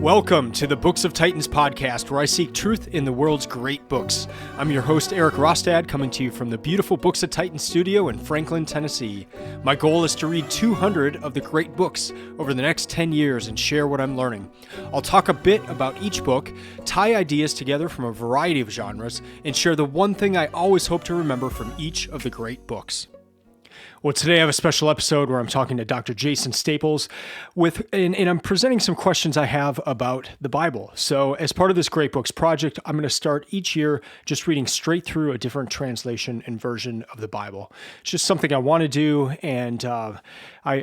Welcome to the Books of Titans podcast, where I seek truth in the world's great books. I'm your host, Eric Rostad, coming to you from the beautiful Books of Titans studio in Franklin, Tennessee. My goal is to read 200 of the great books over the next 10 years and share what I'm learning. I'll talk a bit about each book, tie ideas together from a variety of genres, and share the one thing I always hope to remember from each of the great books. Well, today I have a special episode where I'm talking to Dr. Jason Staples and I'm presenting some questions I have about the Bible. So as part of this Great Books project, I'm going to start each year just reading straight through a different translation and version of the Bible. It's just something I want to do, and I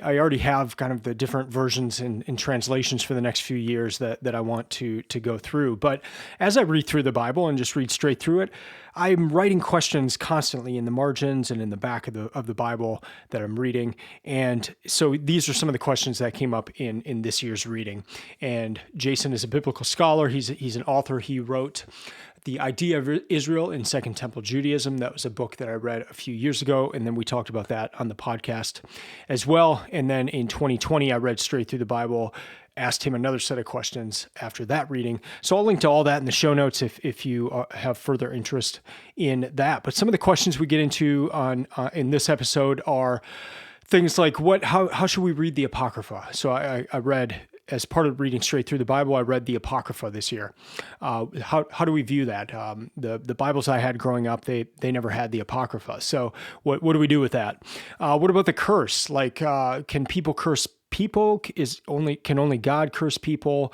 already have kind of the different versions and translations for the next few years that I want to go through. But as I read through the Bible and just read straight through it, I'm writing questions constantly in the margins and in the back of the Bible that I'm reading. And so these are some of the questions that came up in this year's reading. And Jason is a biblical scholar. He's an author. He wrote The Idea of Israel in Second Temple Judaism. That was a book that I read a few years ago, and then we talked about that on the podcast as well. And then in 2020, I read straight through the Bible, asked him another set of questions after that reading. So I'll link to all that in the show notes if you have further interest in that. But some of the questions we get into in this episode are things like how should we read the Apocrypha? So I read, as part of reading straight through the Bible, I read the Apocrypha this year. How do we view that? The Bibles I had growing up, they never had the Apocrypha. So what do we do with that? What about the curse? Like, can people curse people? Can only God curse people?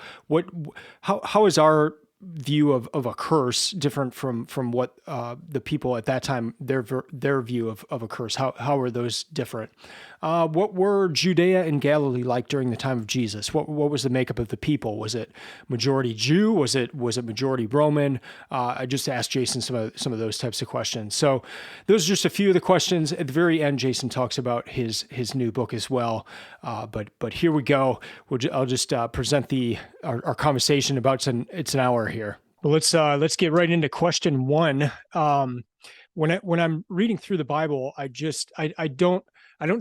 How is our view of a curse different from what the people at that time, their view of a curse? How are those different? What were Judea and Galilee like during the time of Jesus? What was the makeup of the people? Was it majority Jew? Was it majority Roman? I just asked Jason some of those types of questions. So those are just a few of the questions. At the very end, Jason talks about his new book as well. But here we go. I'll just present our conversation about it's an hour here. Well, let's get right into question one. When I'm reading through the Bible, I don't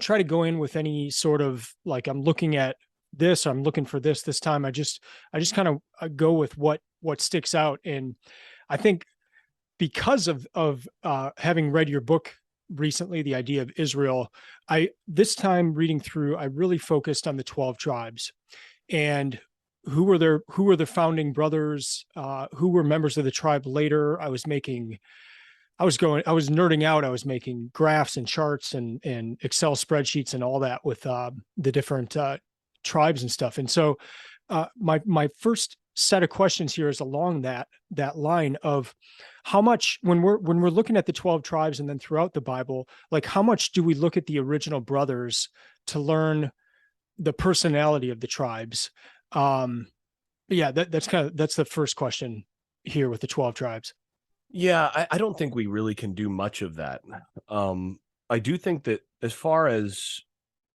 try to go in with any sort of like I'm looking at this, or I'm looking for this time. I just kind of go with what sticks out. And I think because of having read your book recently, The Idea of Israel, this time reading through, I really focused on the 12 tribes and who were the founding brothers, who were members of the tribe later. I was nerding out. I was making graphs and charts and Excel spreadsheets and all that with the different tribes and stuff. And so my first set of questions here is along that line of how much, when we're looking at the 12 tribes and then throughout the Bible, like how much do we look at the original brothers to learn the personality of the tribes? That's the first question here with the 12 tribes. Yeah, I don't think we really can do much of that. I do think that as far as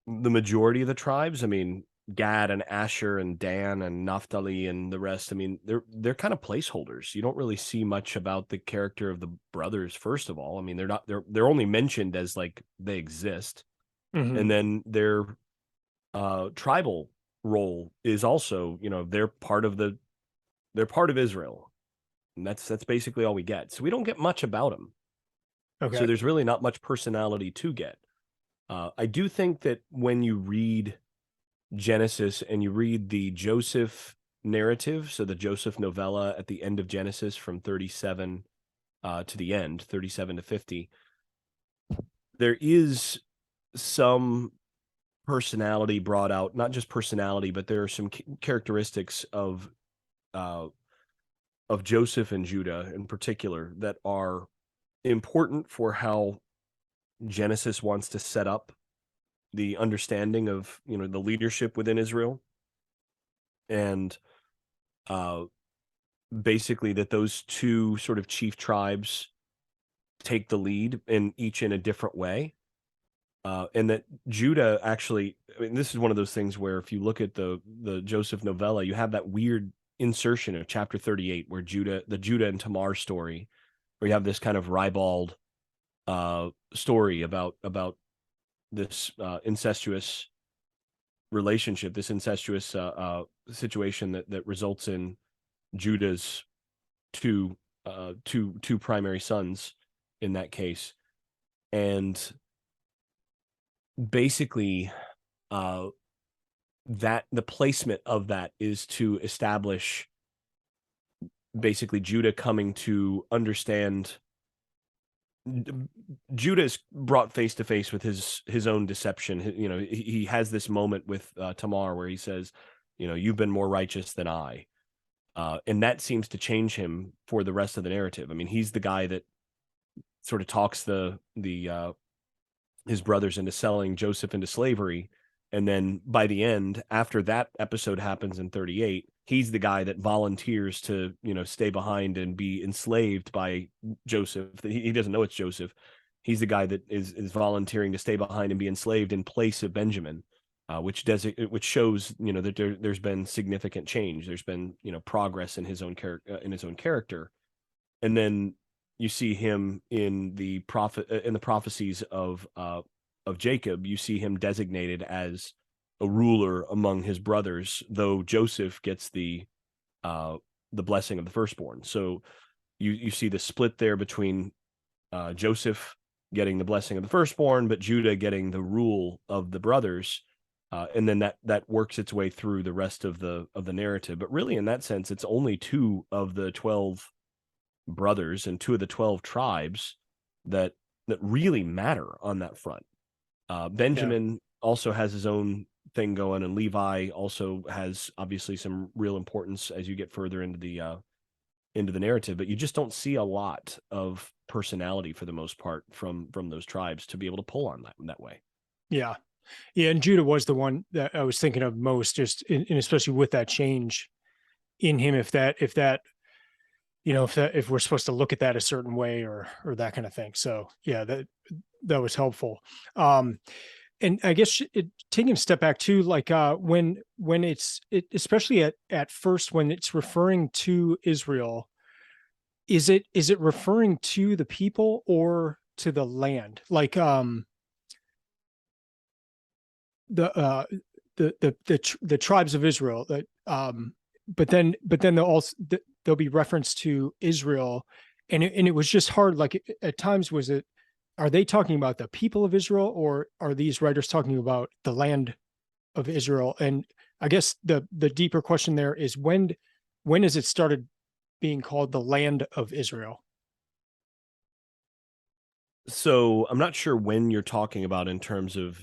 the majority of the tribes, I mean, Gad and Asher and Dan and Naphtali and the rest, I mean, they're kind of placeholders. You don't really see much about the character of the brothers, first of all. I mean, they're only mentioned as like they exist. Mm-hmm. And then their tribal role is also, they're part of Israel. And that's basically all we get. So we don't get much about them. Okay. So there's really not much personality to get. I do think that when you read Genesis and you read the Joseph narrative, so the Joseph novella at the end of Genesis from 37 to the end, 37 to 50, there is some personality brought out, not just personality, but there are some characteristics of Joseph and Judah in particular that are important for how Genesis wants to set up the understanding of, the leadership within Israel. And basically that those two sort of chief tribes take the lead each in a different way. And that Judah actually, I mean, this is one of those things where if you look at the Joseph novella, you have that weird insertion of chapter 38 where the Judah and Tamar story, where you have this kind of ribald story about this incestuous relationship, this incestuous situation that results in Judah's two primary sons in that case. And basically, that the placement of that is to establish basically Judah coming to understand. Judah is brought face to face with his own deception. He has this moment with Tamar where he says, you've been more righteous than I. And that seems to change him for the rest of the narrative. I mean, he's the guy that sort of talks his brothers into selling Joseph into slavery. And then by the end, after that episode happens in 38, he's the guy that volunteers to, stay behind and be enslaved by Joseph. He doesn't know it's Joseph. He's the guy that is volunteering to stay behind and be enslaved in place of Benjamin, which shows, that there's been significant change. There's been, progress in his own character. And then you see him in the prophecies of Jacob. You see him designated as a ruler among his brothers, though Joseph gets the blessing of the firstborn. So you see the split there between Joseph getting the blessing of the firstborn, but Judah getting the rule of the brothers. And then that works its way through the rest of the narrative. But really, in that sense, it's only 2 of the 12 brothers and 2 of the 12 tribes that really matter on that front. Benjamin also has his own thing going, and Levi also has obviously some real importance as you get further into the narrative. But you just don't see a lot of personality for the most part from those tribes to be able to pull on that way. Yeah. And Judah was the one that I was thinking of most, just in especially with that change in him. If we're supposed to look at that a certain way or that kind of thing. So yeah, that was helpful. And I guess taking a step back too, like when especially at first, when it's referring to Israel, is it referring to the people or to the land? Like the tribes of Israel, but then there'll be reference to Israel, and it was just hard. Like at times, are they talking about the people of Israel, or are these writers talking about the land of Israel? And I guess the deeper question there is when has it started being called the land of Israel? So I'm not sure when you're talking about in terms of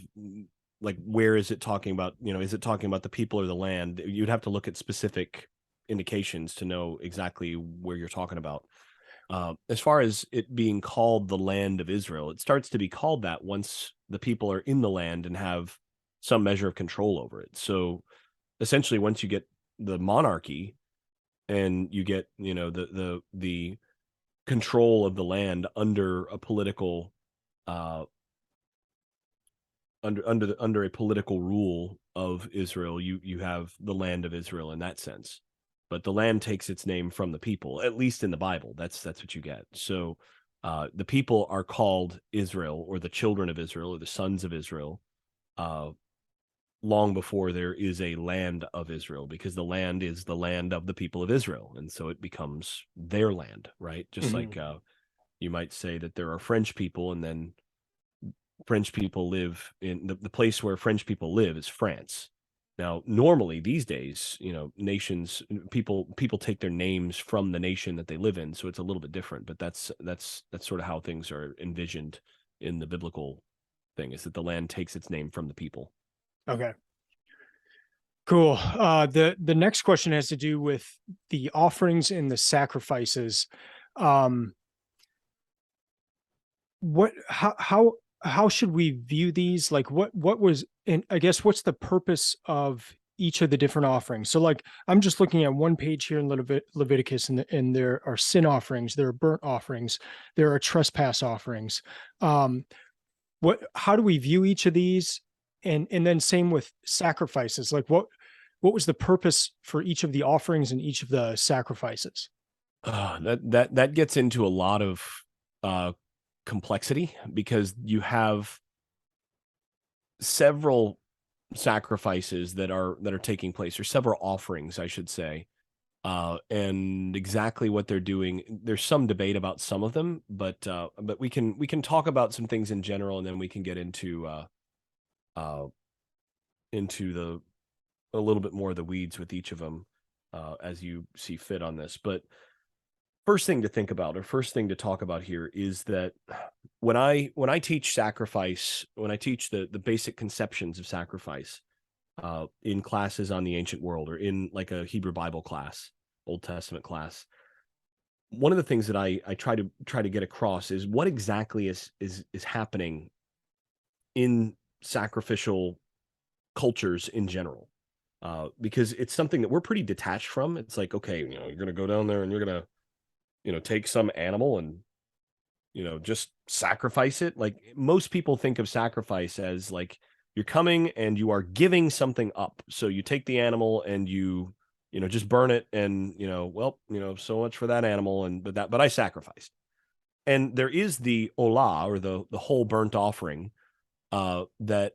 like, where is it talking about? Is it talking about the people or the land? You'd have to look at specific indications to know exactly where you're talking about. As far as it being called the land of Israel, it starts to be called that once the people are in the land and have some measure of control over it. So essentially, once you get the monarchy and you get, the control of the land under a political under a political rule of Israel, you have the land of Israel in that sense. But the land takes its name from the people, at least in the Bible. That's what you get. So the people are called Israel, or the children of Israel, or the sons of Israel, long before there is a land of Israel, because the land is the land of the people of Israel. And so it becomes their land, right? Just like you might say that there are French people, and then French people live in the place where French people live is France. Now, normally these days, nations, people take their names from the nation that they live in, so it's a little bit different. But that's sort of how things are envisioned in the biblical thing, is that the land takes its name from the people. Okay. Cool. The next question has to do with the offerings and the sacrifices. How should we view these? Like what was, and I guess what's the purpose of each of the different offerings? So like, I'm just looking at one page here in Leviticus, and there are sin offerings, there are burnt offerings, there are trespass offerings. How do we view each of these? And then same with sacrifices. Like what was the purpose for each of the offerings and each of the sacrifices? That gets into a lot of complexity, because you have several sacrifices that are taking place, or several offerings, I should say. And exactly what they're doing, there's some debate about some of them, but we can talk about some things in general, and then we can get uh, into the a little bit more of the weeds with each of them as you see fit on this. But first thing to think about, or first thing to talk about here, is that when I teach sacrifice, when I teach the basic conceptions of sacrifice in classes on the ancient world, or in like a Hebrew Bible class, Old Testament class, one of the things that I try to get across is what exactly is happening in sacrificial cultures in general. Because it's something that we're pretty detached from. It's like, okay, you're going to go down there and you're going to, take some animal and, just sacrifice it. Like, most people think of sacrifice as like you're coming and you are giving something up. So you take the animal and you, just burn it, and, well, so much for that animal. And, but I sacrificed. And there is the olah, or the whole burnt offering, that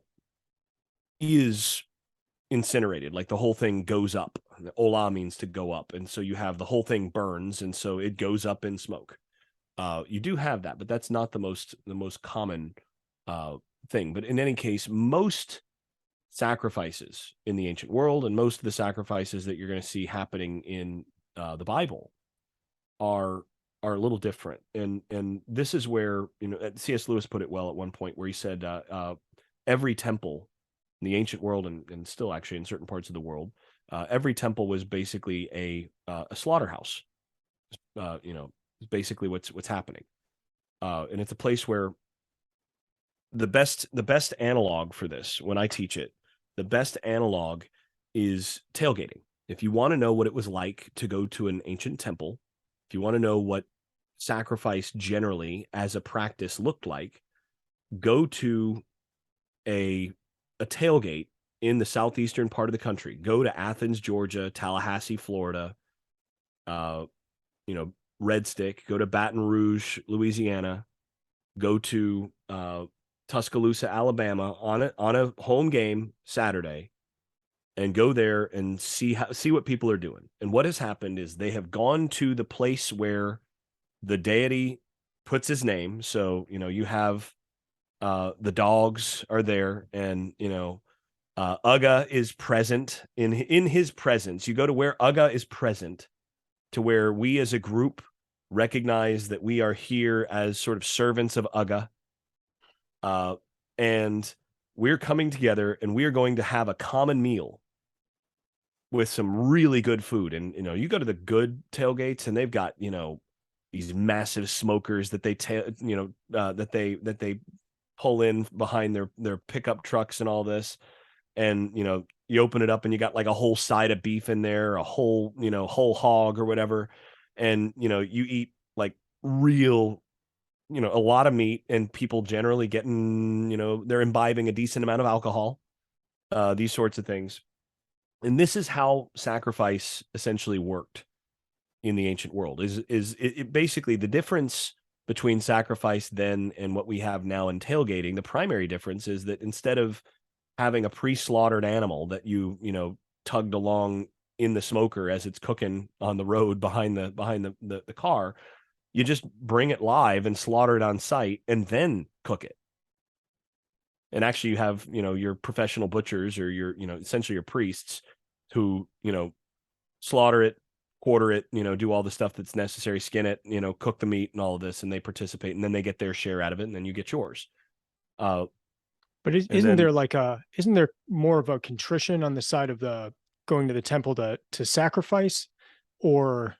is incinerated. Like, the whole thing goes up. The olah means to go up, and so you have the whole thing burns, and so it goes up in smoke. You do have that, but that's not the most common thing. But in any case, most sacrifices in the ancient world, and most of the sacrifices that you're going to see happening in the Bible, are a little different. And this is where, C.S. Lewis put it well at one point, where he said every temple in the ancient world, and still actually in certain parts of the world, every temple was basically a slaughterhouse. Is basically what's happening, and it's a place where the best analog for this, when I teach it, the best analog is tailgating. If you want to know what it was like to go to an ancient temple, if you want to know what sacrifice generally as a practice looked like, go to a tailgate in the southeastern part of the country. Go to Athens, Georgia, Tallahassee, Florida, Red Stick. Go to Baton Rouge, Louisiana. Go to Tuscaloosa, Alabama on a home game Saturday, and go there and see what people are doing. And what has happened is they have gone to the place where the deity puts his name. So, you have the dogs are there, and, Uga is present in his presence. You go to where Uga is present, to where we as a group recognize that we are here as sort of servants of Uga. And we're coming together, and we are going to have a common meal with some really good food. And, you go to the good tailgates, and they've got, these massive smokers that they, that they pull in behind their pickup trucks and all this. And, you open it up, and you got like a whole side of beef in there, a whole hog or whatever. And, you eat like real, a lot of meat, and people generally getting, they're imbibing a decent amount of alcohol, these sorts of things. And this is how sacrifice essentially worked in the ancient world. Is it basically the difference between sacrifice then and what we have now in tailgating? The primary difference is that instead of having a pre-slaughtered animal that you tugged along in the smoker as it's cooking on the road behind the car, you just bring it live and slaughter it on site, and then cook it. And actually, you have, your professional butchers, or your, essentially your priests, who, slaughter it, quarter it, do all the stuff that's necessary, skin it, cook the meat and all of this, and they participate, and then they get their share out of it, and then you get yours. But isn't there more of a contrition on the side of the going to the temple to sacrifice? Or,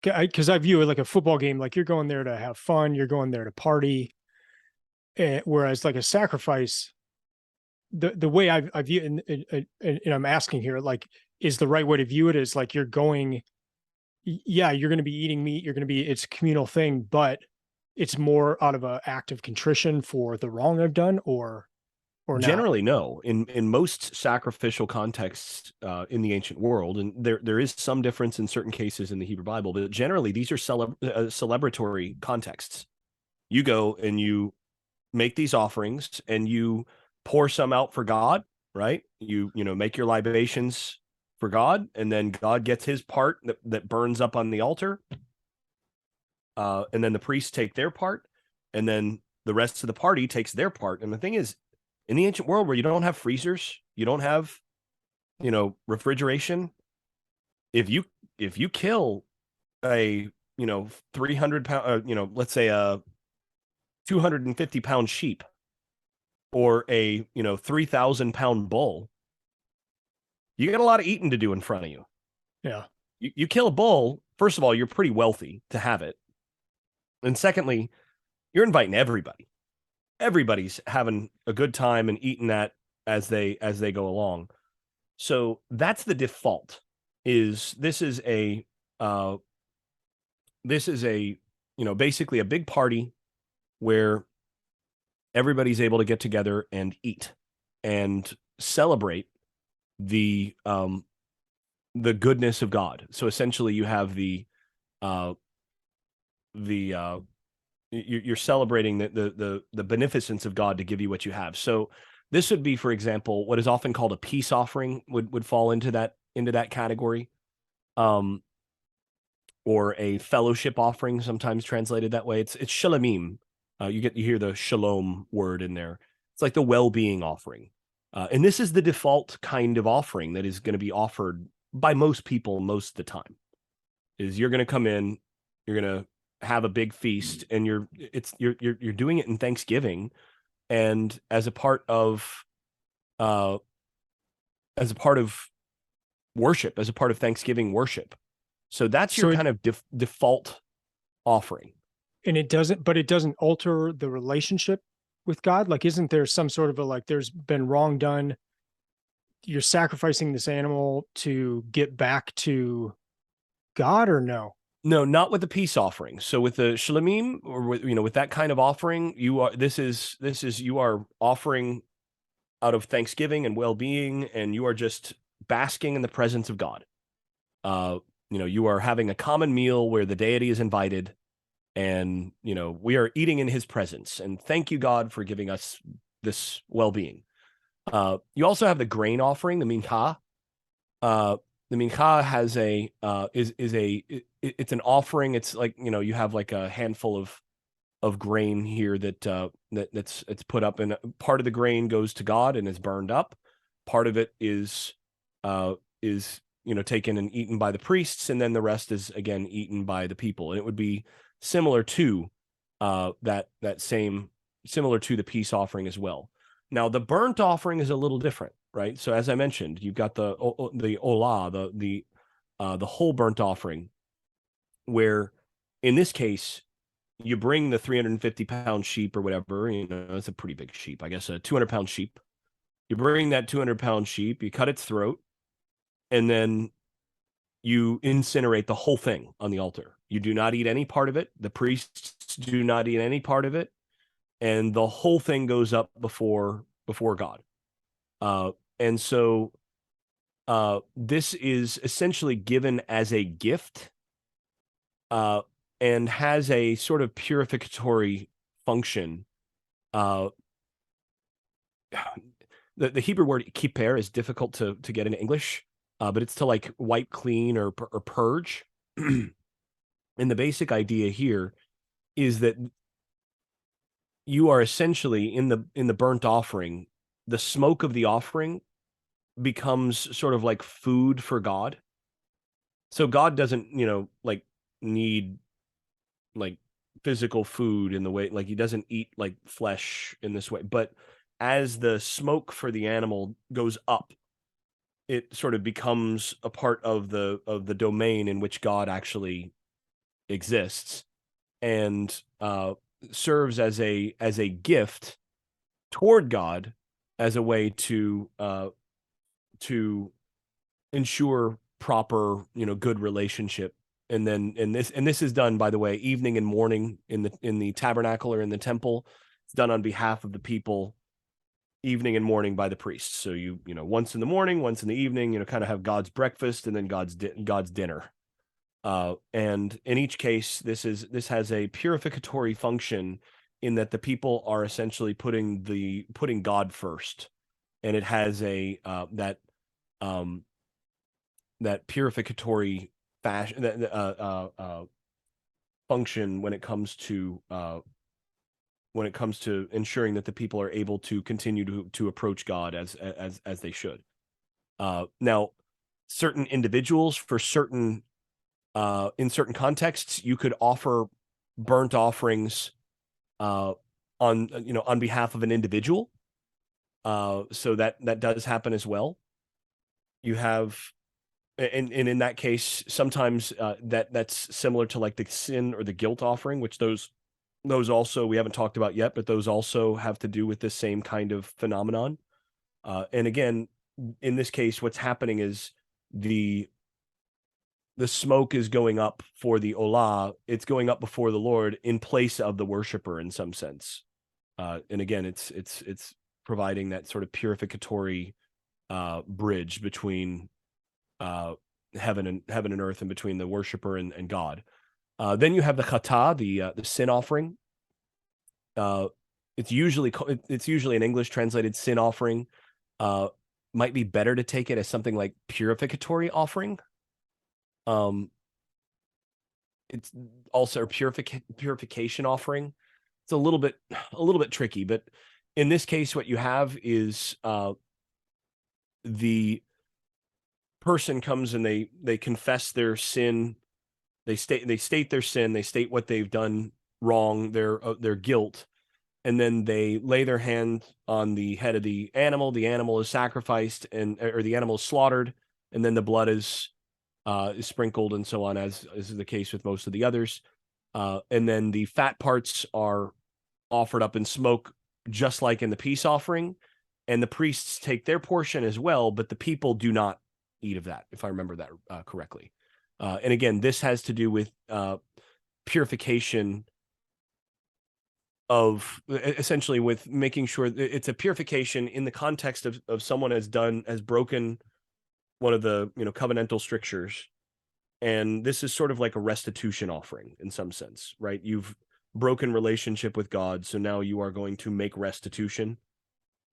because I view it like a football game, like you're going there to have fun, you're going there to party. Whereas like a sacrifice, the way I view it, and I'm asking here, like, is the right way to view it is like you're going, yeah, you're going to be eating meat, it's a communal thing, but it's more out of an act of contrition for the wrong I've done, or Generally, not? no. In most sacrificial contexts in the ancient world, and there is some difference in certain cases in the Hebrew Bible, but generally these are celebratory contexts. You go and you make these offerings, and you pour some out for God, right? You make your libations for God, and then God gets his part that burns up on the altar. And then the priests take their part, and then the rest of the party takes their part. And the thing is, in the ancient world where you don't have freezers, you don't have, refrigeration, if you kill a 300 pound, let's say a 250 pound sheep, or a 3,000 pound bull, you got a lot of eating to do in front of you. Yeah. You kill a bull, first of all, you're pretty wealthy to have it. And secondly, you're inviting everybody. Everybody's having a good time and eating that as they go along. So that's the default. This is a basically a big party where everybody's able to get together and eat and celebrate the goodness of God. So essentially, you have you're celebrating the beneficence of God to give you what you have. So this would be, for example, what is often called a peace offering would fall into that category, or a fellowship offering, sometimes translated that way. It's shalomim. You hear the shalom word in there. It's like the well-being offering, and this is the default kind of offering that is going to be offered by most people most of the time. Is you're going to come in, you're going to have a big feast, and you're doing it in Thanksgiving, and as a part of worship, as a part of Thanksgiving worship. So that's your kind of default offering. And it doesn't alter the relationship with God. Like, isn't there some sort of there's been wrong done? You're sacrificing this animal to get back to God, or no? No, not with the peace offering. So with the shalomim, or with that kind of offering, you are offering out of thanksgiving and well-being, and you are just basking in the presence of God. You are having a common meal where the deity is invited, and we are eating in his presence. And thank you, God, for giving us this well-being. You also have the grain offering, the mincha. The mincha has it's an offering. It's like, you have like a handful of grain here that's put up, and part of the grain goes to God and is burned up. Part of it is taken and eaten by the priests, and then the rest is again eaten by the people. And it would be similar to similar to the peace offering as well. Now, the burnt offering is a little different, right? So as I mentioned, you've got the olah, the whole burnt offering, where in this case you bring the 350-pound sheep or whatever. It's a pretty big sheep, I guess, a 200-pound sheep. You bring that 200-pound sheep, you cut its throat, and then you incinerate the whole thing on the altar. You do not eat any part of it. The priests do not eat any part of it. And the whole thing goes up before God. And so this is essentially given as a gift, and has a sort of purificatory function. The Hebrew word kippur is difficult to get in English, but it's to like wipe clean or purge. And the basic idea here is that you are essentially in the burnt offering, the smoke of the offering becomes sort of like food for God. So God doesn't, need like physical food in the way, like he doesn't eat like flesh in this way. But as the smoke for the animal goes up, it sort of becomes a part of the domain in which God actually exists, and serves as a gift toward God, as a way to ensure proper, good relationship. And this is done, by the way, evening and morning in the tabernacle or in the temple. It's done on behalf of the people, evening and morning by the priests. So once in the morning, once in the evening, kind of have God's breakfast and then God's dinner. And in each case, this has a purificatory function, in that the people are essentially putting God first. and it has a that purificatory fashion function when it comes to ensuring that the people are able to continue to approach God as they should. Now, certain individuals for certain in certain contexts, you could offer burnt offerings on behalf of an individual. So that does happen as well. You have, and in that case, sometimes that's similar to like the sin or the guilt offering, which those also we haven't talked about yet, but those also have to do with the same kind of phenomenon. And again, in this case, what's happening is the smoke is going up for the olah. It's going up before the Lord in place of the worshiper in some sense. And again, it's providing that sort of purificatory bridge between heaven and earth, and between the worshiper and God. Then you have the chata, the sin offering. It's usually in English translated sin offering. Might be better to take it as something like purificatory offering. It's also a purification offering. It's a little bit tricky, but in this case, what you have is the person comes and they confess their sin. They state their sin. They state what they've done wrong, their guilt, and then they lay their hand on the head of the animal. The animal is sacrificed, or the animal is slaughtered, and then the blood is sprinkled and so on, as is the case with most of the others. And then the fat parts are offered up in smoke, just like in the peace offering. And the priests take their portion as well, but the people do not eat of that, if I remember that correctly. And again, this has to do with purification of, essentially, with making sure it's a purification in the context of someone has broken one of the covenantal strictures, and this is sort of like a restitution offering in some sense, right? You've broken relationship with God, so now you are going to make restitution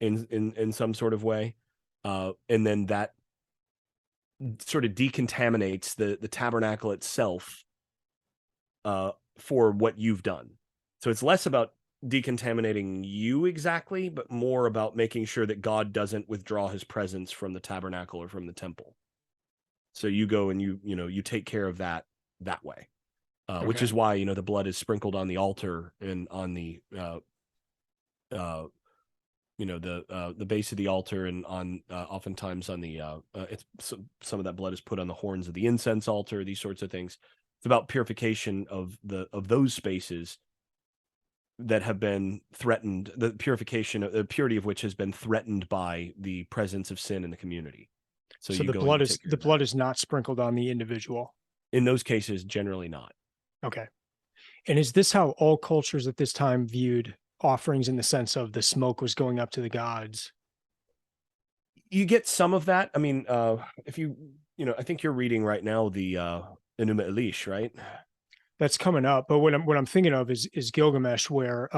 in some sort of way, and then that sort of decontaminates the tabernacle itself for what you've done. So it's less about decontaminating you exactly, but more about making sure that God doesn't withdraw his presence from the tabernacle or from the temple. So you go and you take care of that way, which is why the blood is sprinkled on the altar and on the the base of the altar, and on oftentimes on the some of that blood is put on the horns of the incense altar. These sorts of things. It's about purification of those spaces that have been threatened, the purity of which has been threatened by the presence of sin in the community. So the blood is not sprinkled on the individual. In those cases, generally not. Okay. And is this how all cultures at this time viewed offerings, in the sense of the smoke was going up to the gods? You get some of that. I mean, if I think you're reading right now the Enuma Elish, right? That's coming up, but what I'm thinking of is Gilgamesh, where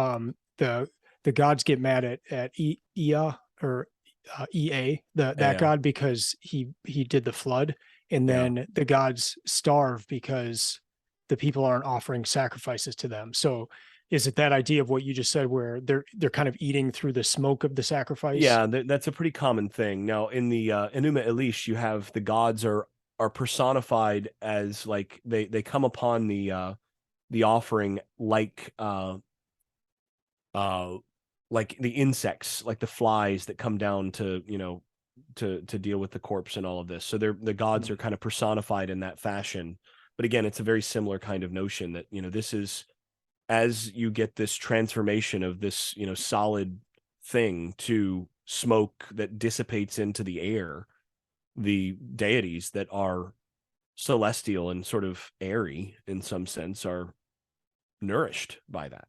the gods get mad at Ea or Ea, that god, because he did the flood, and then the gods starve because the people aren't offering sacrifices to them. So is it that idea of what you just said, where they're kind of eating through the smoke of the sacrifice? Yeah, that's a pretty common thing. Now, in the Enuma Elish, you have the gods are personified as, like, they come upon the offering like the insects, like the flies that come down to deal with the corpse and all of this. So the gods are kind of personified in that fashion. But again, it's a very similar kind of notion that this is, as you get this transformation of this solid thing to smoke that dissipates into the air, the deities that are celestial and sort of airy in some sense are nourished by that.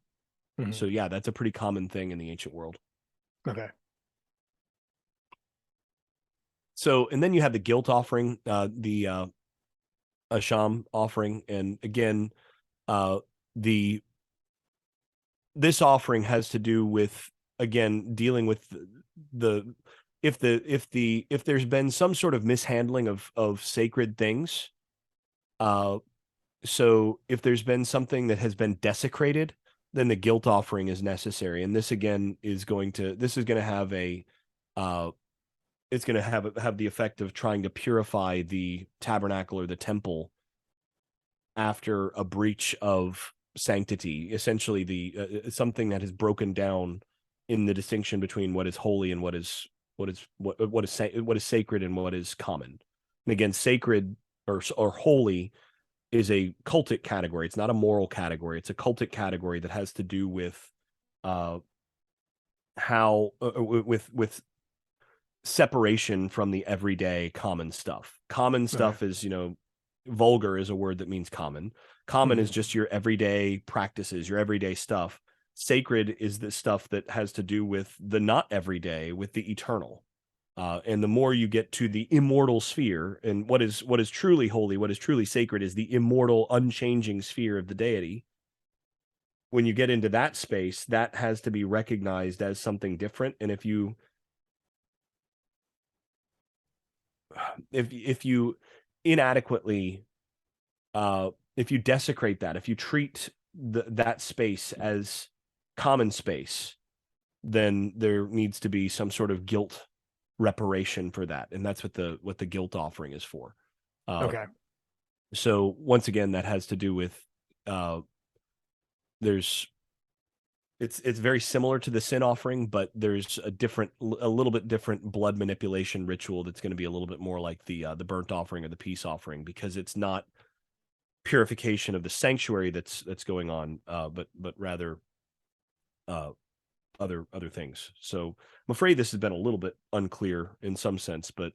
Mm-hmm. So yeah, that's a pretty common thing in the ancient world. Okay. So, and then you have the guilt offering, the Asham offering, and again, this offering has to do with, again, dealing with if there's been some sort of mishandling of sacred things, so if there's been something that has been desecrated, then the guilt offering is necessary. And this again is going to have a it's going to have the effect of trying to purify the tabernacle or the temple after a breach of sanctity, essentially the something that has broken down in the distinction between what is holy and what is sacred and what is common. And again, sacred or holy is a cultic category. It's not a moral category. It's a cultic category that has to do with how with separation from the everyday common stuff. Common stuff is, vulgar is a word that means common. Common is just your everyday practices, your everyday stuff. Sacred is the stuff that has to do with the not everyday, with the eternal. And the more you get to the immortal sphere, and what is truly holy, what is truly sacred, is the immortal, unchanging sphere of the deity. When you get into that space, that has to be recognized as something different. And if you inadequately, if you desecrate that, if you treat that space as common space, then there needs to be some sort of guilt reparation for that, and that's what the guilt offering is for. So once again, that has to do with it's very similar to the sin offering, but there's a little bit different blood manipulation ritual that's going to be a little bit more like the burnt offering or the peace offering, because it's not purification of the sanctuary that's going on, but rather other things. So I'm afraid this has been a little bit unclear in some sense, but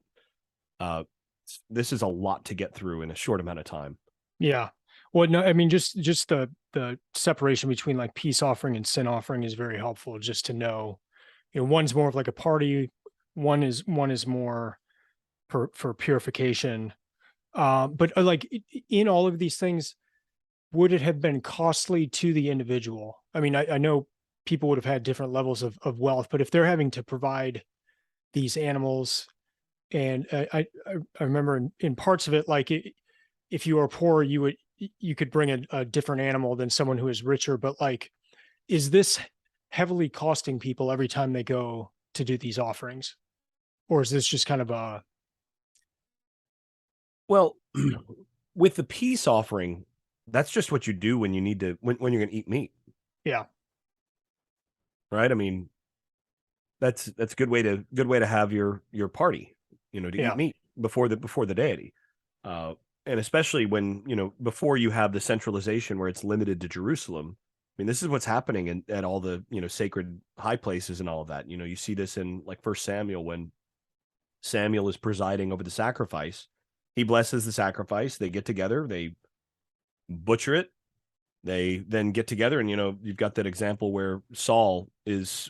this is a lot to get through in a short amount of time. Yeah. Well, no, I mean, just the separation between like peace offering and sin offering is very helpful, just to know, one's more of like a party, one is more for purification. But like in all of these things, would it have been costly to the individual? I mean, I know people would have had different levels of wealth, but if they're having to provide these animals, and I remember in parts of it, like if you are poor, you could bring a different animal than someone who is richer. But like, is this heavily costing people every time they go to do these offerings, or is this just kind of a well, with the peace offering, that's just what you do when you need to when you're going to eat meat. Yeah. Right. I mean, that's a good way to have your party, to eat meat before the deity. And especially when, before you have the centralization where it's limited to Jerusalem. I mean, this is what's happening at all the, sacred high places and all of that. You see this in like 1 Samuel, when Samuel is presiding over the sacrifice. He blesses the sacrifice. They get together, they butcher it. They then get together, and you've got that example where Saul is,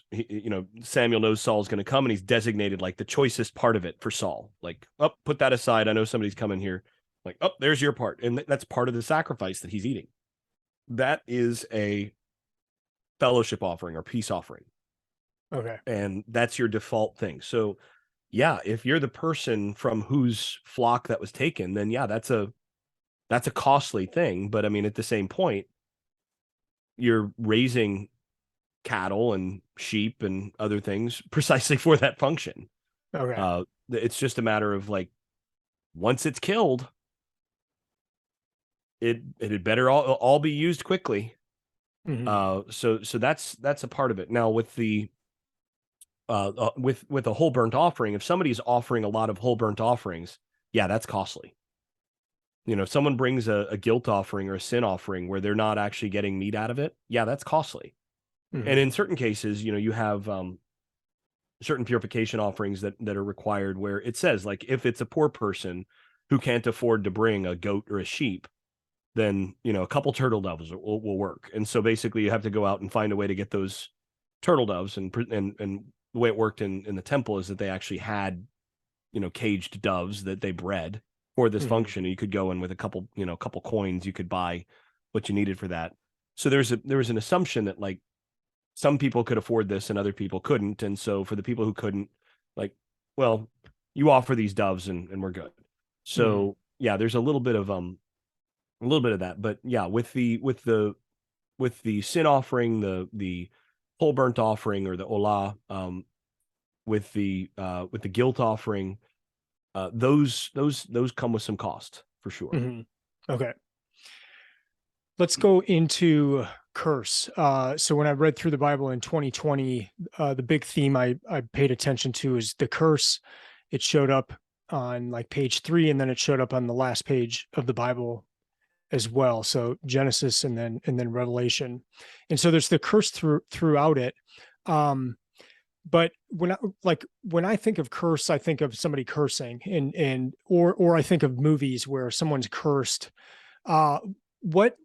Samuel knows Saul's going to come, and he's designated like the choicest part of it for Saul. Like, oh, put that aside. I know somebody's coming here. Like, oh, there's your part, and that's part of the sacrifice that he's eating. That is a fellowship offering or peace offering. Okay. And that's your default thing. So, yeah, if you're the person from whose flock that was taken, then yeah, that's a costly thing. But I mean, at the same point, you're raising cattle and sheep and other things precisely for that function. Okay. It's just a matter of like, once it's killed, it had better all be used quickly. So that's a part of it. Now with the with a whole burnt offering, if somebody's offering a lot of whole burnt offerings, yeah, that's costly. If someone brings a guilt offering or a sin offering where they're not actually getting meat out of it, yeah, that's costly. And in certain cases, you have certain purification offerings that are required where it says, like, if it's a poor person who can't afford to bring a goat or a sheep, then, a couple turtle doves will work. And so basically you have to go out and find a way to get those turtle doves. And the way it worked in the temple is that they actually had, caged doves that they bred for this function. You could go in with a couple coins, you could buy what you needed for that. So there was an assumption that like some people could afford this and other people couldn't. And so for the people who couldn't, like, well, you offer these doves and we're good. So yeah, there's a little bit of that, but yeah, with the sin offering, the whole burnt offering or the olah, with the guilt offering, those come with some cost for sure. Mm-hmm. Okay. Let's go into curse. So when I read through the Bible in 2020, the big theme I paid attention to is the curse. It showed up on like page 3, and then it showed up on the last page of the Bible as well. So Genesis and then Revelation. And so there's the curse throughout it. But when I think of curse, I think of somebody cursing, or I think of movies where someone's cursed. Uh, what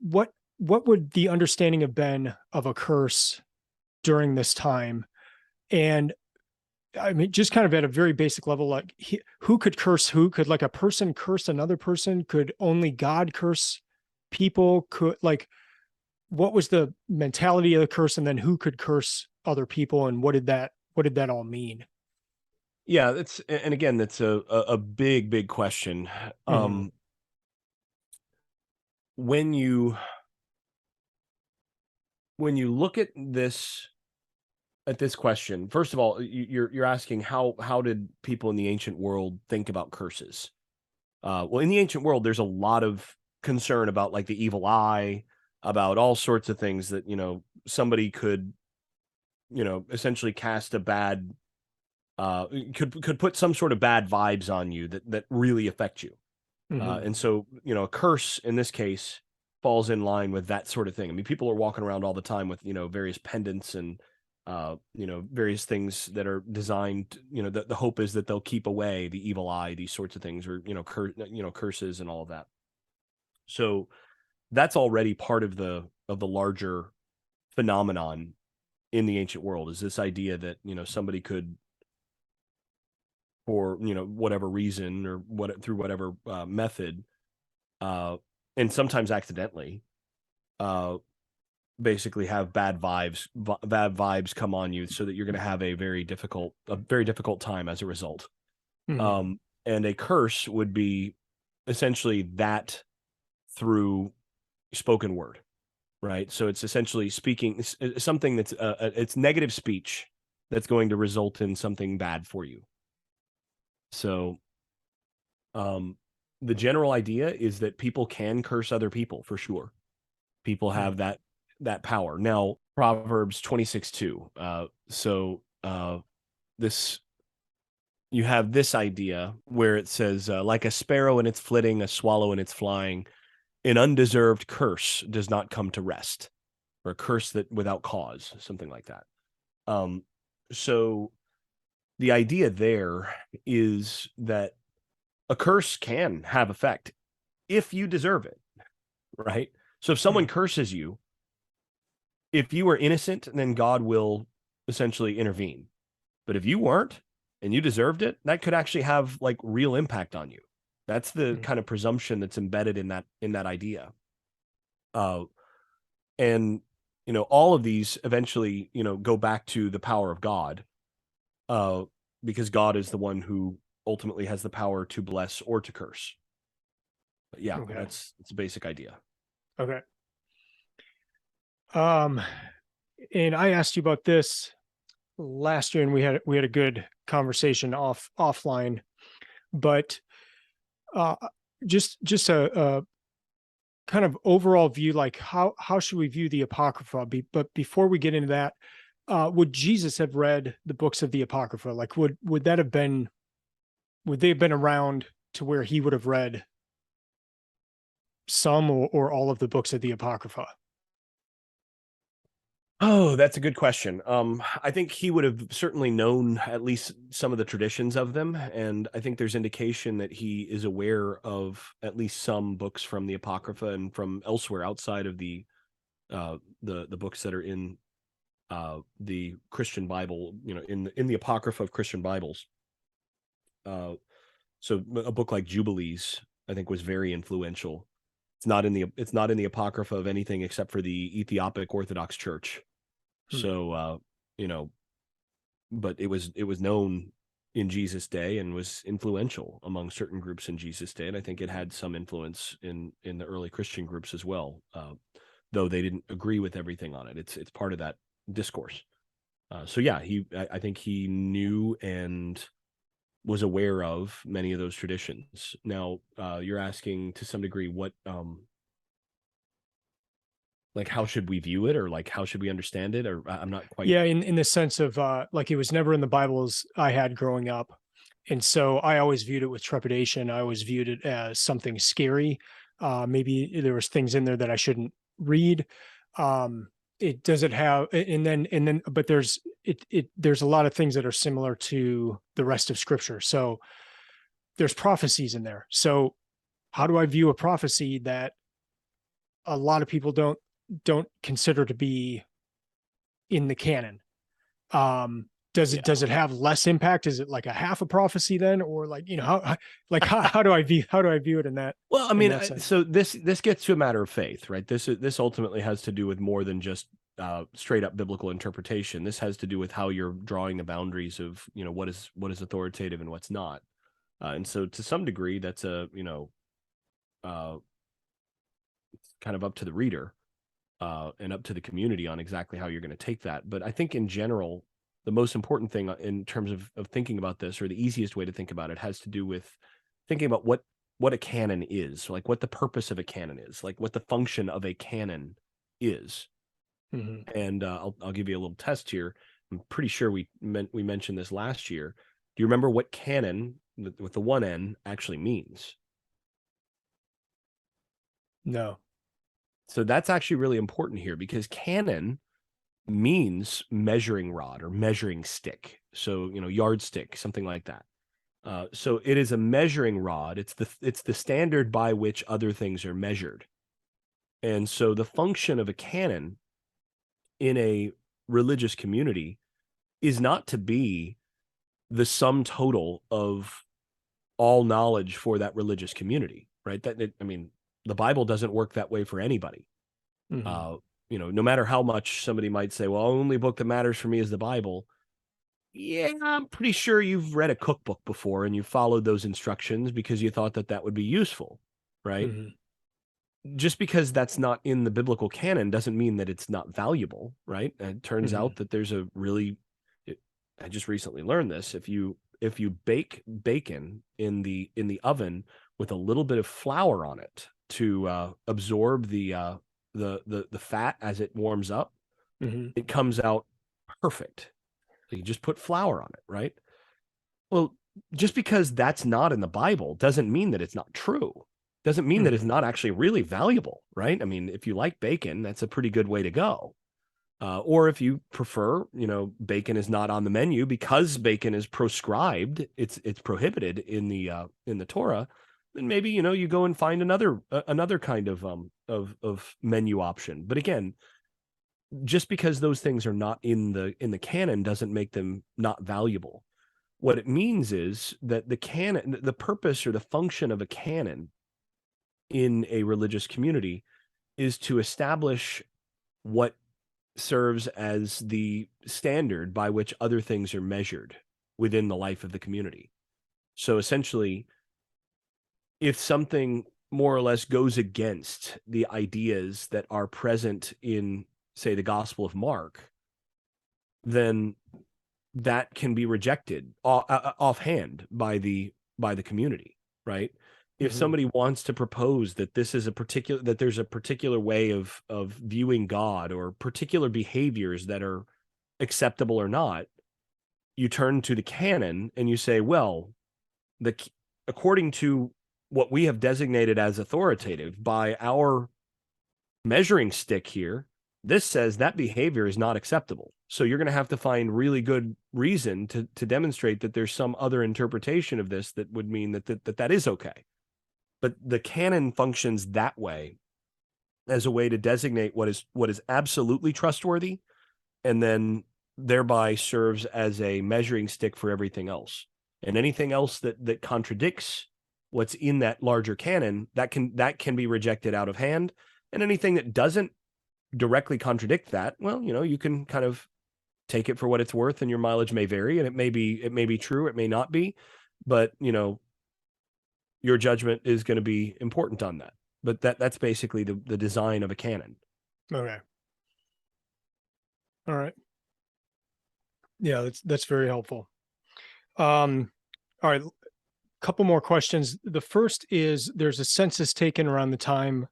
would the understanding have been of a curse during this time? And I mean, just kind of at a very basic level, like who could curse who? Could like a person curse another person? Could only God curse people? Could like what was the mentality of the curse, and then who could curse other people, and what did that all mean? Yeah, and again, that's a big question. Mhm. When you look at this question, first of all, you're asking how did people in the ancient world think about curses? Well, in the ancient world, there's a lot of concern about like the evil eye, about all sorts of things that somebody could essentially cast a bad could put some sort of bad vibes on you that really affect you. Mhm. And so, a curse in this case falls in line with that sort of thing. I mean, people are walking around all the time with, various pendants and, various things that are designed, the hope is that they'll keep away the evil eye, these sorts of things, or, curses and all of that. So that's already part of the larger phenomenon in the ancient world, is this idea that, somebody could, for, whatever reason or through whatever method, uh, and sometimes accidentally, uh, basically have bad vibes come on you, so that you're going to have a very difficult time as a result. Mhm. And a curse would be essentially that through spoken word, right? So it's essentially speaking something that's it's negative speech that's going to result in something bad for you. So, um, the general idea is that people can curse other people for sure. People have Mhm. that power. Now, Proverbs 26:2. This you have this idea where it says, like a sparrow in its flitting, a swallow in its flying, an undeserved curse does not come to rest, or a curse that without cause, something like that. Um, so the idea there is that a curse can have effect if you deserve it, right? So if someone Mhm. curses you, if you are innocent, then God will essentially intervene. But if you weren't and you deserved it, that could actually have like real impact on you. That's the Mhm. kind of presumption that's embedded in that idea. Uh, and all of these eventually, go back to the power of God, uh, because God is the one who ultimately has the power to bless or to curse. But yeah, Okay. that's a basic idea. Okay. Um, and I asked you about this last year, and we had a good conversation offline. But uh, just a kind of overall view, like how should we view the Apocrypha? But before we get into that, would Jesus have read the books of the Apocrypha? Like, would they have been around to where he would have read some or all of the books of the Apocrypha? Oh, that's a good question. I think he would have certainly known at least some of the traditions of them, and I think there's indication that he is aware of at least some books from the Apocrypha and from elsewhere outside of the books that are in the Christian Bible. In the Apocrypha of Christian Bibles. Uh, so a book like Jubilees, I think, was very influential. It's not in the Apocrypha of anything except for the Ethiopic Orthodox Church. Hmm. So, you know, but it was known in Jesus' day and was influential among certain groups in Jesus' day. And I think it had some influence in the early Christian groups as well, though they didn't agree with everything on it. It's part of that discourse. So yeah, I think he knew and was aware of many of those traditions. Now, you're asking to some degree what, like, how should we view it, or like how should we understand it, or I'm not quite. Yeah, in the sense of like it was never in the Bibles I had growing up. And so I always viewed it with trepidation. I always viewed it as something scary. Maybe there was things in there that I shouldn't read. It doesn't have, but there's a lot of things that are similar to the rest of Scripture. So there's prophecies in there. So how do I view a prophecy that a lot of people don't consider to be in the canon? Does it have less impact? Is it like a half a prophecy then, or like, how do I view it in that? Well, I mean, that sense? so this gets to a matter of faith, right? This ultimately has to do with more than just straight up biblical interpretation. This has to do with how you're drawing the boundaries of, what is authoritative and what's not. And so to some degree, that's kind of up to the reader and up to the community on exactly how you're going to take that. But I think in general, the most important thing in terms of thinking about this, or the easiest way to think about it, has to do with thinking about what a canon is, like what the purpose of a canon is, like what the function of a canon is. Mm-hmm. And I'll give you a little test here. I'm pretty sure we mentioned this last year. Do you remember what canon with the one N actually means? No. So that's actually really important here, because canon means measuring rod or measuring stick. So, yardstick, something like that. So it is a measuring rod. It's the standard by which other things are measured. And so the function of a canon in a religious community is not to be the sum total of all knowledge for that religious community, right? The Bible doesn't work that way for anybody. Mm-hmm. No matter how much somebody might say, well, only book that matters for me is the Bible. Yeah, I'm pretty sure you've read a cookbook before and you followed those instructions because you thought that would be useful, right? Mm-hmm. Just because that's not in the biblical canon doesn't mean that it's not valuable, right? And it turns Mm-hmm. out that there's I just recently learned this. If you bake bacon in the oven with a little bit of flour on it to absorb the fat as it warms up, Mm-hmm. it comes out perfect. So you just put flour on it, right? Well, just because that's not in the Bible doesn't mean that it's not true. Doesn't mean that it's Mm-hmm. not actually really valuable, right? I mean, if you like bacon, that's a pretty good way to go. Or if you prefer, bacon is not on the menu because bacon is proscribed, it's prohibited in the Torah, then maybe you go and find another kind of menu option. But again, just because those things are not in the canon doesn't make them not valuable. What it means is that the purpose or the function of a canon in a religious community is to establish what serves as the standard by which other things are measured within the life of the community. So essentially, if something more or less goes against the ideas that are present in, say, the Gospel of Mark, then that can be rejected offhand by the community, right? If Mm-hmm. somebody wants to propose that there's a particular way of viewing God, or particular behaviors that are acceptable or not, you turn to the canon and you say, well, according to what we have designated as authoritative by our measuring stick here, this says that behavior is not acceptable. So you're going to have to find really good reason to demonstrate that there's some other interpretation of this that would mean that is okay. But the canon functions that way, as a way to designate what is absolutely trustworthy, and then thereby serves as a measuring stick for everything else. And anything else that contradicts what's in that larger canon, that can be rejected out of hand. And anything that doesn't directly contradict that, well, you can kind of take it for what it's worth, and your mileage may vary, and it may be true, it may not be, but your judgment is going to be important on that. But that's basically the design of a canon. Okay. All right. Yeah, that's very helpful. All right, couple more questions. The first is, there's a census taken around the time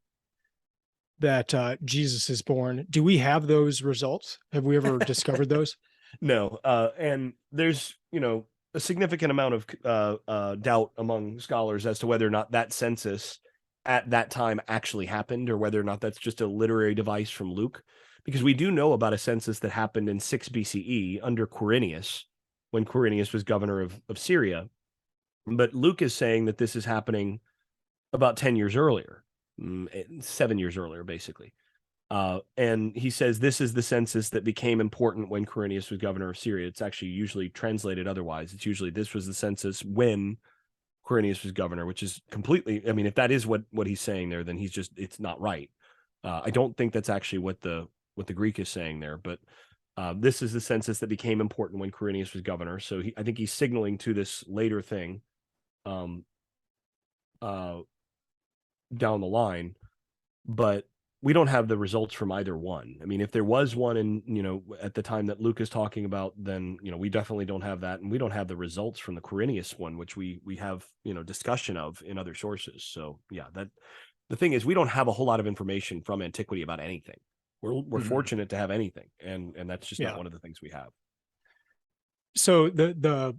that Jesus is born. Do we have those results? Have we ever discovered those? No, and there's a significant amount of doubt among scholars as to whether or not that census at that time actually happened, or whether or not that's just a literary device from Luke, because we do know about a census that happened in 6 BCE under Quirinius, when Quirinius was governor of Syria. But Luke is saying that this is happening about 10 years earlier, 7 years earlier, basically. And he says this is the census that became important when Quirinius was governor of Syria. It's actually usually translated otherwise. It's usually this was the census when Quirinius was governor, which is completely, I mean, if that is what he's saying there, then it's not right. I don't think that's actually what the Greek is saying there, but this is the census that became important when Quirinius was governor. So I think he's signaling to this later thing down the line, but we don't have the results from either one. I mean, if there was one at the time that Luke is talking about, then, we definitely don't have that. And we don't have the results from the Quirinius one, which we have, discussion of in other sources. So yeah, the thing is, we don't have a whole lot of information from antiquity about anything. We're fortunate to have anything. And that's just not one of the things we have. So the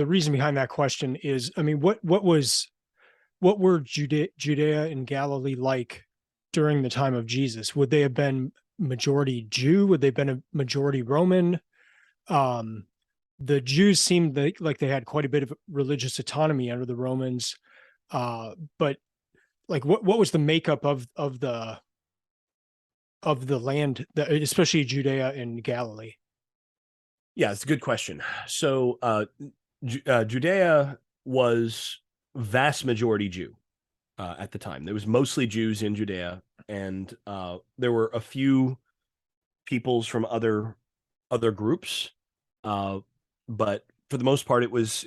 reason behind that question is, I mean, what were Judea and Galilee like during the time of Jesus? Would they have been majority Jew? Would they have been a majority Roman? The Jews seemed like they had quite a bit of religious autonomy under the Romans, but like what was the makeup of the land, especially Judea and Galilee? Yeah, it's a good question. So Judea was vast majority Jew at the time. There was mostly Jews in Judea, and there were a few peoples from other groups, but for the most part, it was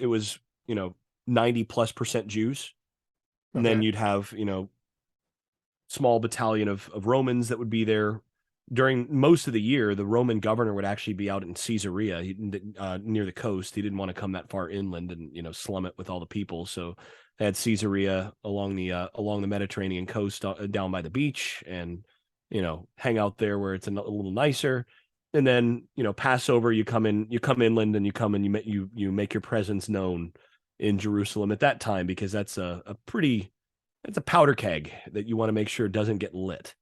90+% Jews, and then you'd have small battalion of Romans that would be there. During most of the year, the Roman governor would actually be out in Caesarea, near the coast. He didn't want to come that far inland and slum it with all the people. So they had Caesarea along the Mediterranean coast, down by the beach, and hang out there where it's a little nicer. And then Passover, you come inland, and you make your presence known in Jerusalem at that time, because that's a powder keg that you want to make sure doesn't get lit.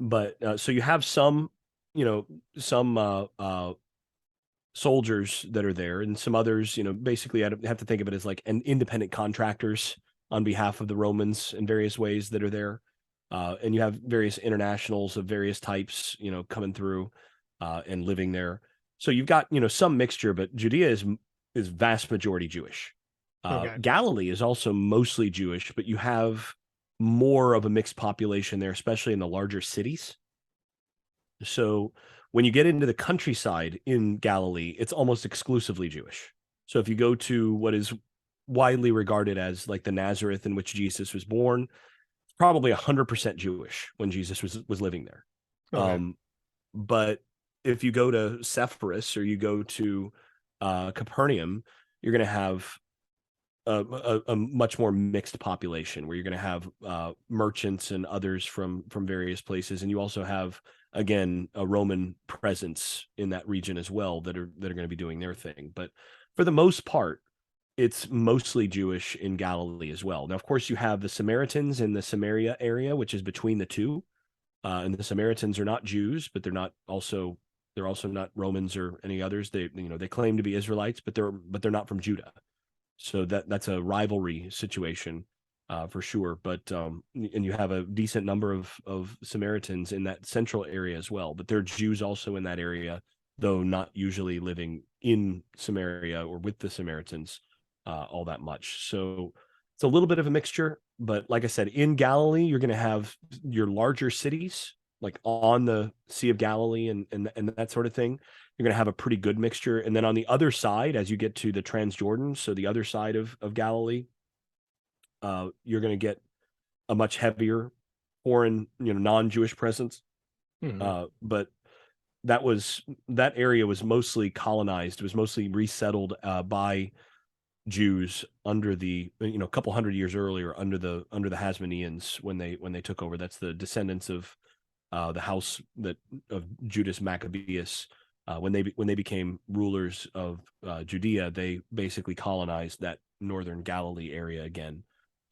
But so you have some soldiers that are there, and some others, basically I have to think of it as like an independent contractors on behalf of the Romans in various ways that are there. And you have various internationals of various types, coming through and living there. So you've got, some mixture, but Judea is vast majority Jewish. Galilee is also mostly Jewish, but you have more of a mixed population there, especially in the larger cities. So when you get into the countryside in Galilee, it's almost exclusively Jewish. So if you go to what is widely regarded as like the Nazareth in which Jesus was born, it's probably 100% Jewish when Jesus was living there. But if you go to Sepphoris, or you go to Capernaum, you're going to have a much more mixed population, where you're going to have merchants and others from various places, and you also have, again, a Roman presence in that region as well that are going to be doing their thing. But for the most part, it's mostly Jewish in Galilee as well. Now, of course, you have the Samaritans in the Samaria area, which is between the two, and the Samaritans are not Jews, but they're also not Romans or any others. They claim to be Israelites, but they're not from Judah. So that's a rivalry situation for sure. But and you have a decent number of Samaritans in that central area as well. But there are Jews also in that area, though not usually living in Samaria or with the Samaritans all that much. So it's a little bit of a mixture. But like I said, in Galilee, you're going to have your larger cities like on the Sea of Galilee and that sort of thing, you're going to have a pretty good mixture. And then on the other side, as you get to the Transjordan, so the other side of Galilee, you're going to get a much heavier foreign, non-Jewish presence. But that area was mostly colonized. It was mostly resettled by Jews under the, a couple hundred years earlier under the Hasmoneans when they took over. That's the descendants of the house of Judas Maccabeus. When they became rulers of Judea, they basically colonized that northern Galilee area again.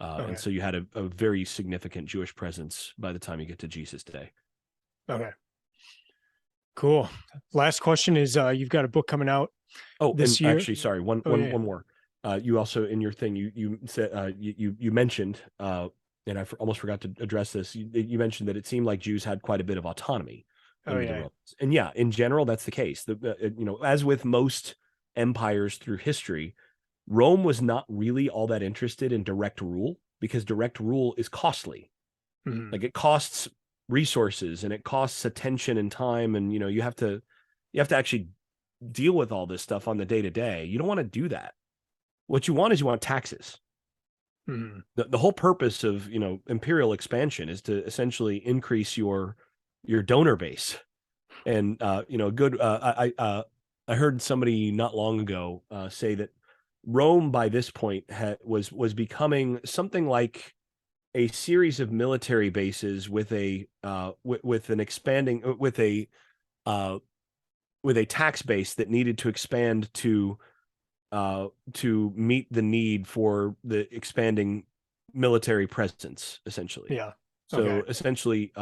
Okay. And so you had a very significant Jewish presence by the time you get to Jesus' day. Okay. Cool. Last question is, you've got a book coming out this year. Actually, sorry, one more. You also, in your thing, you said you mentioned, and I almost forgot to address this. You mentioned that it seemed like Jews had quite a bit of autonomy under the Romans, and yeah, in general, that's the case. As with most empires through history, Rome was not really all that interested in direct rule because direct rule is costly. Like it costs resources and it costs attention and time, and you have to actually deal with all this stuff on the day to day. You don't want to do that. What you want taxes. The whole purpose of imperial expansion is to essentially increase your donor base. And I heard somebody not long ago say that Rome by this point was becoming something like a series of military bases with a tax base that needed to expand to meet the need for the expanding military presence, essentially. Yeah. So essentially,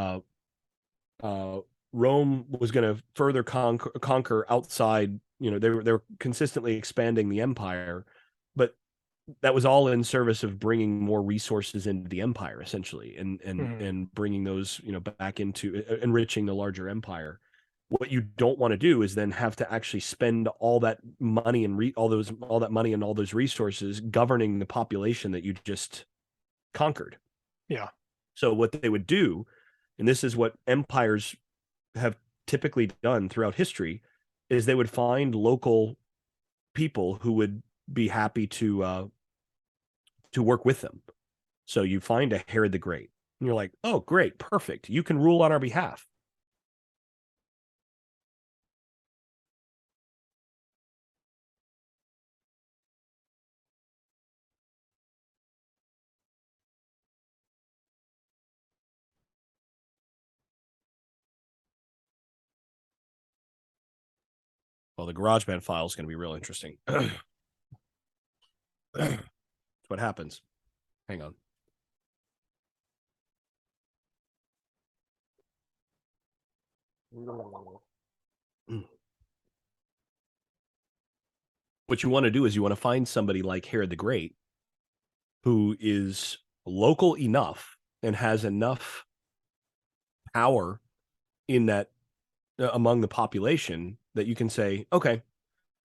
Rome was going to further conquer outside. They were consistently expanding the empire, but that was all in service of bringing more resources into the empire, essentially, and bringing those back into enriching the larger empire. What you don't want to do is then have to actually spend all that money and all that money and all those resources governing the population that you just conquered. Yeah. So what they would do, and this is what empires have typically done throughout history, is they would find local people who would be happy to work with them. So you find a Herod the Great, and you're like, oh, great, perfect. You can rule on our behalf. Well, the GarageBand file is going to be real interesting. That's what happens. Hang on. What you want to do is you want to find somebody like Herod the Great who is local enough and has enough power in that among the population that you can say, okay,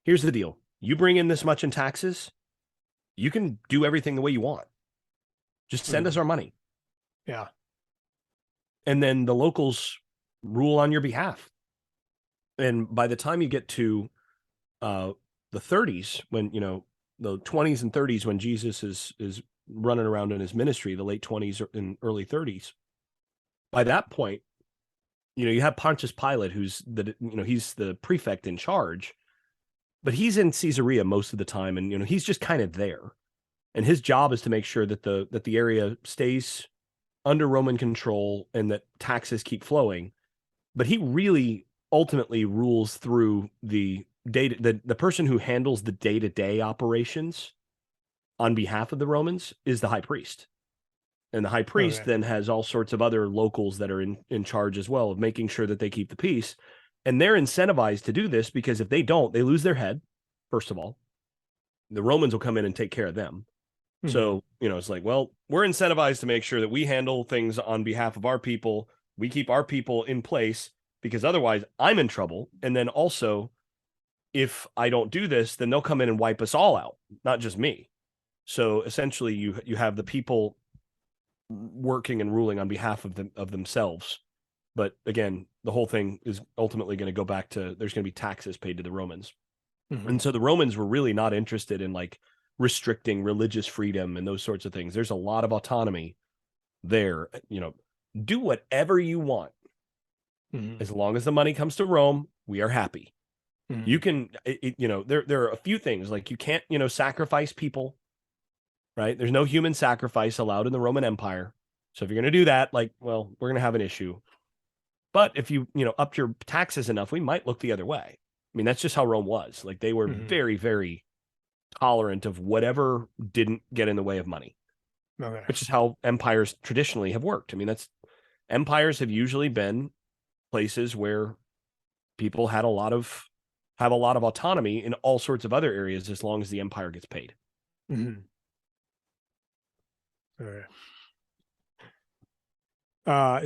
here's the deal. You bring in this much in taxes, you can do everything the way you want. Just send us our money. Yeah. And then the locals rule on your behalf. And by the time you get to the 30s, when, the 20s and 30s, when Jesus is running around in his ministry, the late 20s and early 30s, by that point, you have Pontius Pilate, he's the prefect in charge, but he's in Caesarea most of the time. And, he's just kind of there. And his job is to make sure that the area stays under Roman control and that taxes keep flowing. But he really ultimately rules through the person who handles the day-to-day operations on behalf of the Romans is the high priest. And the high priest then has all sorts of other locals that are in charge as well of making sure that they keep the peace. And they're incentivized to do this because if they don't, they lose their head, first of all. The Romans will come in and take care of them. So, it's like, well, we're incentivized to make sure that we handle things on behalf of our people. We keep our people in place because otherwise I'm in trouble. And then also, if I don't do this, then they'll come in and wipe us all out, not just me. So essentially you have the people working and ruling on behalf of themselves. But again, the whole thing is ultimately going to go back to there's going to be taxes paid to the Romans. Mm-hmm. And so the Romans were really not interested in like restricting religious freedom and those sorts of things. There's a lot of autonomy there. Do whatever you want. Mm-hmm. As long as the money comes to Rome, we are happy. Mm-hmm. You can, there are a few things like you can't, sacrifice people, right? There's no human sacrifice allowed in the Roman Empire. So if you're going to do that, like, well, we're going to have an issue. But if you, upped your taxes enough, we might look the other way. I mean, that's just how Rome was. Like they were Mm-hmm. very, very tolerant of whatever didn't get in the way of money, Okay. which is how empires traditionally have worked. I mean, empires have usually been places where people have a lot of autonomy in all sorts of other areas as long as the empire gets paid. Mm-hmm. All right.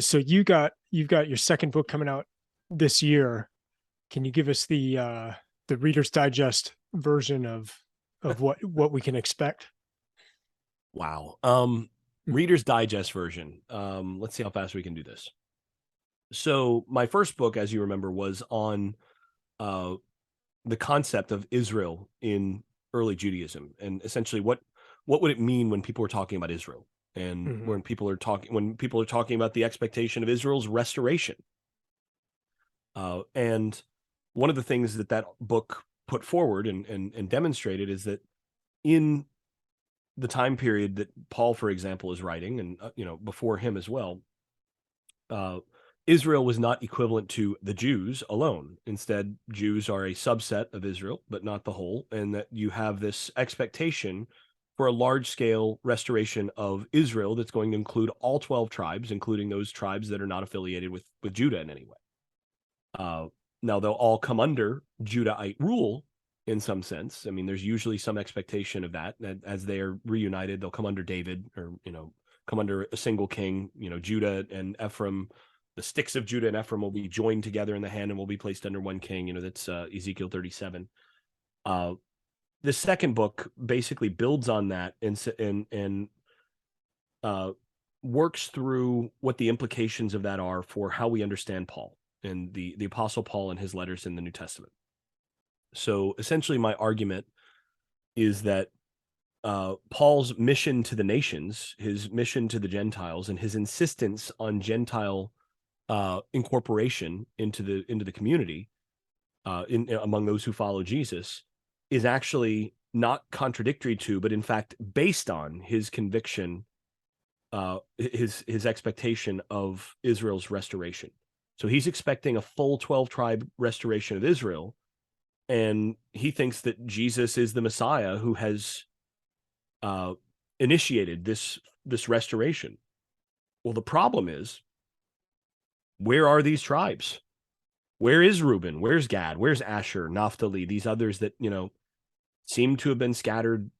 So you've got your second book coming out this year. Can you give us the Reader's Digest version of what we can expect? Wow. Reader's Digest version. Let's see how fast we can do this. So my first book, as you remember, was on the concept of Israel in early Judaism, and essentially what would it mean when people were talking about Israel, and Mm-hmm. when people are talking about the expectation of Israel's restoration. And one of the things that book put forward and demonstrated is that in the time period that Paul, for example, is writing, and before him as well, Israel was not equivalent to the Jews alone. Instead, Jews are a subset of Israel, but not the whole, and that you have this expectation for a large-scale restoration of Israel that's going to include all 12 tribes, including those tribes that are not affiliated with Judah in any way. Now, they'll all come under Judahite rule in some sense. I mean, there's usually some expectation of that as they are reunited, they'll come under David, or, come under a single king. Judah and Ephraim, the sticks of Judah and Ephraim will be joined together in the hand and will be placed under one king. That's Ezekiel 37. The second book basically builds on that and works through what the implications of that are for how we understand Paul and the Apostle Paul and his letters in the New Testament. So essentially, my argument is that Paul's mission to the nations, his mission to the Gentiles, and his insistence on Gentile incorporation into the community among those who follow Jesus is actually not contradictory to, but in fact based on his conviction, his expectation of Israel's restoration. So he's expecting a full 12 tribe restoration of Israel, and he thinks that Jesus is the Messiah who has initiated this restoration. Well, the problem is, where are these tribes? Where is Reuben? Where's Gad? Where's Asher, Naphtali, these others that, seem to have been scattered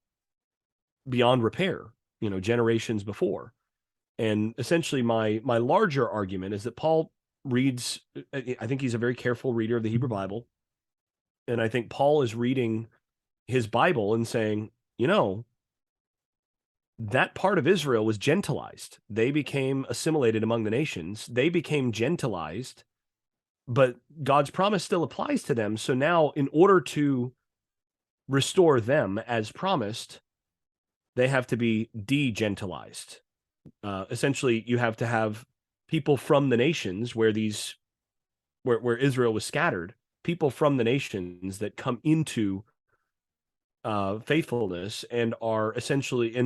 beyond repair, generations before? And essentially my larger argument is that Paul reads, I think he's a very careful reader of the Hebrew Bible. And I think Paul is reading his Bible and saying, that part of Israel was gentilized. They became assimilated among the nations. They became gentilized, but God's promise still applies to them. So now, in order to restore them as promised, they have to be de-gentilized. Essentially, you have to have people from the nations where Israel was scattered, people from the nations that come into faithfulness and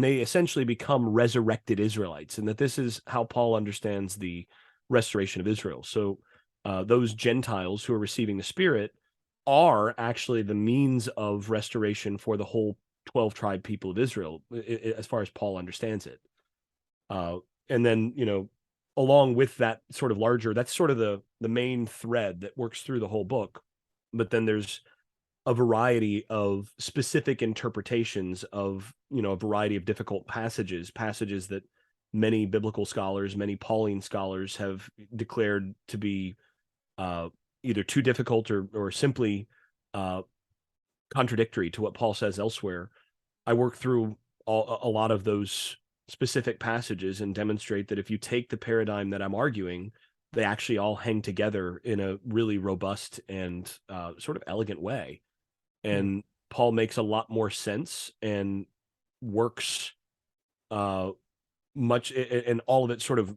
they essentially become resurrected Israelites, and that this is how Paul understands the restoration of Israel. So those Gentiles who are receiving the Spirit are actually the means of restoration for the whole 12 tribe people of Israel, as far as Paul understands it. And then, along with that sort of larger, that's sort of the main thread that works through the whole book. But then there's a variety of specific interpretations of, a variety of difficult passages that many biblical scholars, many Pauline scholars have declared to be either too difficult or simply contradictory to what Paul says elsewhere. I work through a lot of those specific passages and demonstrate that if you take the paradigm that I'm arguing, they actually all hang together in a really robust and sort of elegant way. And Paul makes a lot more sense and works much, and all of it sort of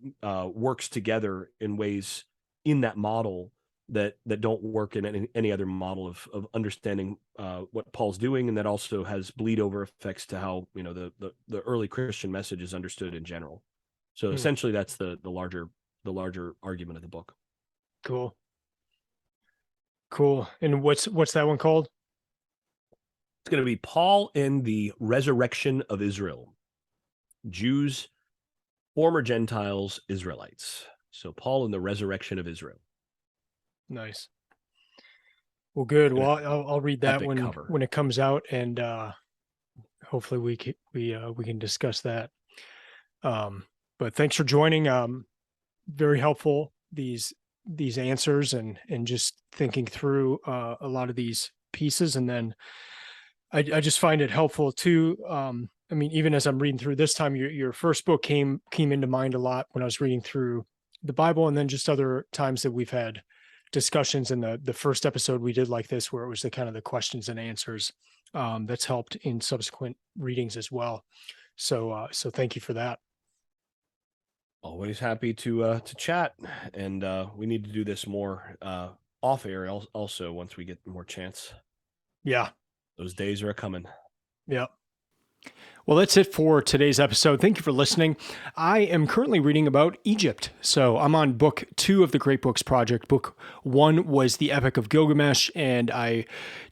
works together in ways in that model that don't work in any other model of understanding what Paul's doing, and that also has bleed over effects to how the early Christian message is understood in general. So essentially, that's the larger argument of the book. Cool. And what's that one called? It's going to be Paul and the Resurrection of Israel. Jews, former Gentiles, Israelites. So Paul and the Resurrection of Israel. Nice. Well, good. Well, I'll read that when it comes out, and hopefully we can discuss that. But thanks for joining. Very helpful, these answers, and just thinking through a lot of these pieces. And then I just find it helpful too. I mean, even as I'm reading through this time, your first book came into mind a lot when I was reading through the Bible, and then just other times that we've had discussions in the first episode we did like this, where it was the kind of the questions and answers that's helped in subsequent readings as well. So thank you for that. Always happy to chat, and we need to do this more off air also once we get more chance. Yeah, those days are coming. Yeah. Well, that's it for today's episode. Thank you for listening. I am currently reading about Egypt. So I'm on book 2 of the Great Books Project. Book 1 was the Epic of Gilgamesh, and I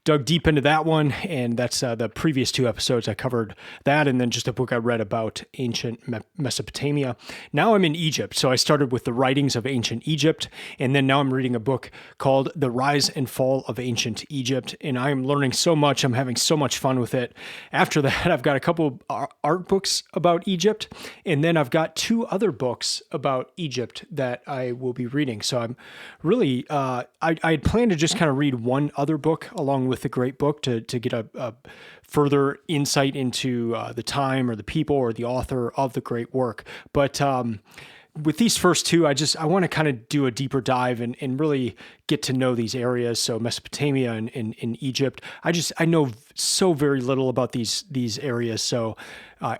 dug deep into that one. And that's the previous 2 episodes. I covered that, and then just a book I read about ancient Mesopotamia. Now I'm in Egypt. So I started with the writings of ancient Egypt, and then now I'm reading a book called The Rise and Fall of Ancient Egypt. And I am learning so much. I'm having so much fun with it. After that, I've got a couple art books about Egypt, and then I've got 2 other books about Egypt that I will be reading. So I'm really, I had planned to just kind of read one other book along with the Great Book to get a further insight into the time or the people or the author of the great work. But with these first 2, I want to kind of do a deeper dive and really get to know these areas. So Mesopotamia and Egypt, I know so very little about these areas. So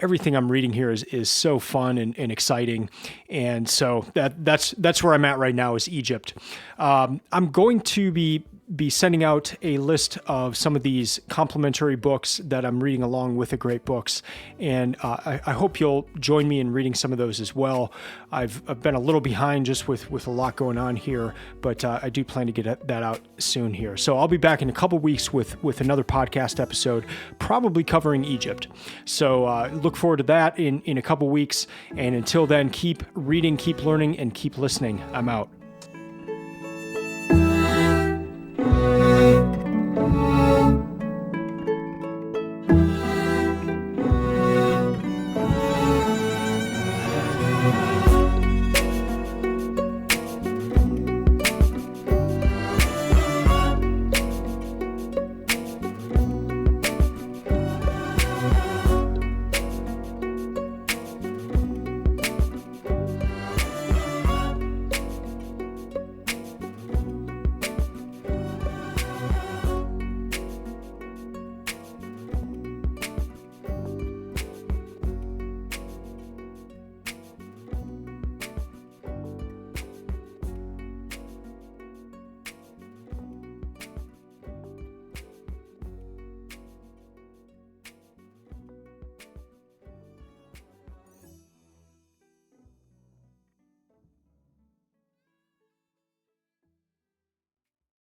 everything I'm reading here is so fun and exciting. And so that's where I'm at right now, is Egypt. I'm going to be sending out a list of some of these complimentary books that I'm reading along with the Great Books. And I hope you'll join me in reading some of those as well. I've been a little behind just with a lot going on here, but I do plan to get that out soon here. So I'll be back in a couple weeks with another podcast episode, probably covering Egypt. So look forward to that in a couple weeks. And until then, keep reading, keep learning, and keep listening. I'm out.